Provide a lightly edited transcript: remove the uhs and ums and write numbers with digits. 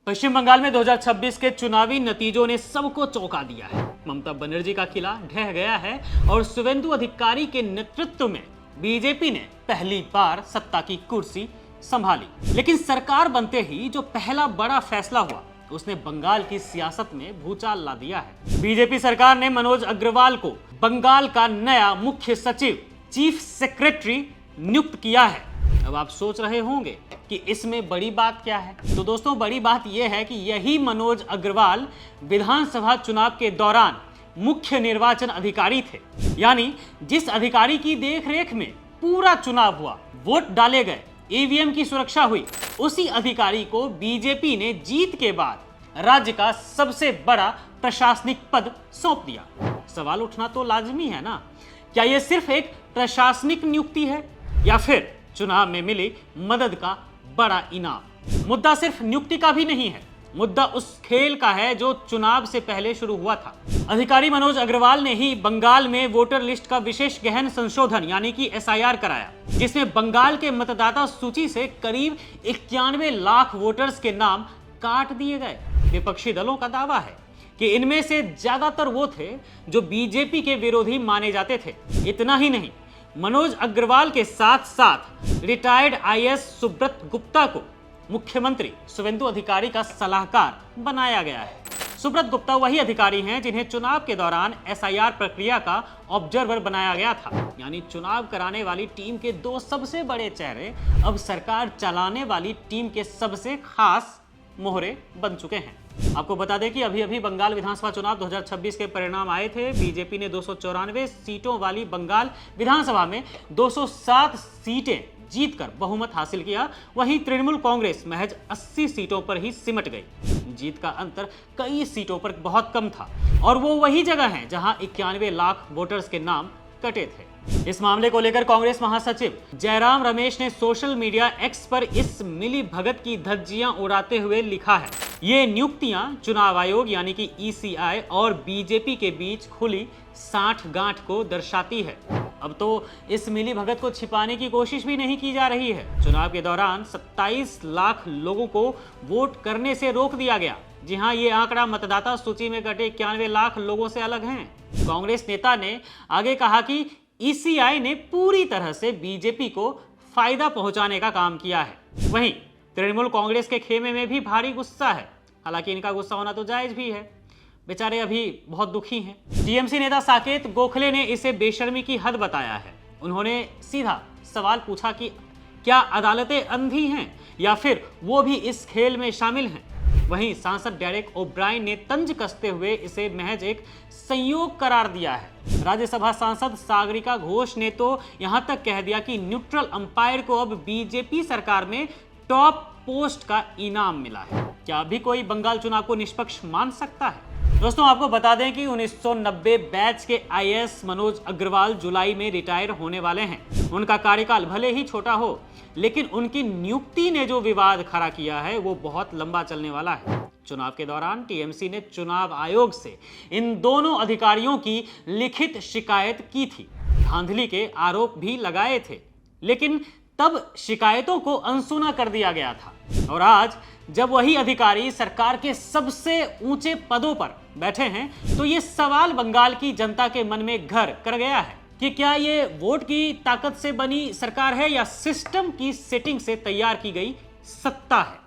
पश्चिम बंगाल में 2026 के चुनावी नतीजों ने सबको चौंका दिया है। ममता बनर्जी का किला ढह गया है और शुवेंदु अधिकारी के नेतृत्व में बीजेपी ने पहली बार सत्ता की कुर्सी संभाली। लेकिन सरकार बनते ही जो पहला बड़ा फैसला हुआ उसने बंगाल की सियासत में भूचाल ला दिया है। बीजेपी सरकार ने मनोज अग्रवाल को बंगाल का नया मुख्य सचिव, चीफ सेक्रेटरी नियुक्त किया है। अब आप सोच रहे होंगे कि इसमें बड़ी बात क्या है। तो दोस्तों, बड़ी बात यह है कि यही मनोज अग्रवाल विधानसभा चुनाव के दौरान मुख्य निर्वाचन अधिकारी थे। यानी जिस अधिकारी की देखरेख में पूरा चुनाव हुआ, वोट डाले गए, ईवीएम की सुरक्षा हुई, उसी अधिकारी को बीजेपी ने जीत के बाद राज्य का सबसे बड़ा प्रशासनिक पद सौंप दिया। सवाल उठना तो लाजमी है ना, क्या यह सिर्फ एक प्रशासनिक नियुक्ति है या फिर चुनाव में मिली मदद का बड़ा इनाम? मुद्दा सिर्फ नियुक्ति का भी नहीं है, मुद्दा उस खेल का है जो चुनाव से पहले शुरू हुआ था। अधिकारी मनोज अग्रवाल ने ही बंगाल में वोटर लिस्ट का विशेष गहन संशोधन यानी कि एसआईआर कराया, जिसमें बंगाल के मतदाता सूची से करीब 91 लाख वोटर्स के नाम काट दिए गए। विपक्षी दलों का दावा है कि इनमें से ज्यादातर वो थे जो बीजेपी के विरोधी माने जाते थे। इतना ही नहीं, मनोज अग्रवाल के साथ साथ रिटायर्ड आईएएस सुब्रत गुप्ता को मुख्यमंत्री शुवेंदु अधिकारी का सलाहकार बनाया गया है। सुब्रत गुप्ता वही अधिकारी हैं जिन्हें चुनाव के दौरान एसआईआर प्रक्रिया का ऑब्जर्वर बनाया गया था। यानी चुनाव कराने वाली टीम के दो सबसे बड़े चेहरे अब सरकार चलाने वाली टीम के सबसे खास मोहरे बन चुके हैं। आपको बता दें कि अभी बंगाल विधानसभा चुनाव 2026 के परिणाम आए थे। बीजेपी ने 294 सीटों वाली बंगाल विधानसभा में 207 सीटें जीतकर बहुमत हासिल किया। वहीं तृणमूल कांग्रेस महज 80 सीटों पर ही सिमट गई। जीत का अंतर कई सीटों पर बहुत कम था और वो वही जगह है जहां 91 लाख वोटर्स के नाम कटे थे। इस मामले को लेकर कांग्रेस महासचिव जयराम रमेश ने सोशल मीडिया एक्स पर इस मिली भगत की धज्जियां उड़ाते हुए लिखा है, ये नियुक्तियां चुनाव आयोग यानी कि ईसीआई और बीजेपी के बीच खुली साठगांठ को दर्शाती है। अब तो इस मिली भगत को छिपाने की कोशिश भी नहीं की जा रही है। चुनाव के दौरान 27 लाख लोगों को वोट करने से रोक दिया गया। जी हां, ये आंकड़ा मतदाता सूची में कटे 91 लाख लोगों से अलग है। कांग्रेस नेता ने आगे कहा कि ईसीआई ने पूरी तरह से बीजेपी को फायदा पहुंचाने का काम किया है। वहीं तृणमूल कांग्रेस के खेमे में भी भारी गुस्सा है। हालांकि इनका गुस्सा होना तो जायज भी है, बेचारे अभी बहुत दुखी हैं। टीएमसी नेता साकेत गोखले ने इसे बेशर्मी की हद बताया है। उन्होंने सीधा सवाल पूछा कि क्या अदालतें अंधी हैं या फिर वो भी इस खेल में शामिल हैं। वहीं सांसद डेरेक ओब्रायन ने तंज कसते हुए इसे महज एक संयोग करार दिया है। राज्यसभा सांसद सागरिका घोष ने तो यहां तक कह दिया कि न्यूट्रल अंपायर को अब बीजेपी सरकार में टॉप पोस्ट का इनाम मिला है। क्या अभी कोई बंगाल चुनाव को निष्पक्ष मान सकता है? दोस्तों, आपको बता दें कि 1990 बैच के आईएएस मनोज अग्रवाल जुलाई में रिटायर होने वाले हैं। उनका कार्यकाल भले ही छोटा हो, लेकिन उनकी नियुक्ति ने जो विवाद खड़ा किया है वो बहुत लंबा चलने वाला है। चुनाव के दौरान टीएमसी ने चुनाव आयोग से इन दोनों अधिकारियों की लिखित शिकायत की थी, धांधली के आरोप भी लगाए थे, लेकिन तब शिकायतों को अनसुना कर दिया गया था। और आज जब वही अधिकारी सरकार के सबसे ऊंचे पदों पर बैठे हैं, तो ये सवाल बंगाल की जनता के मन में घर कर गया है कि क्या ये वोट की ताकत से बनी सरकार है या सिस्टम की सेटिंग से तैयार की गई सत्ता है।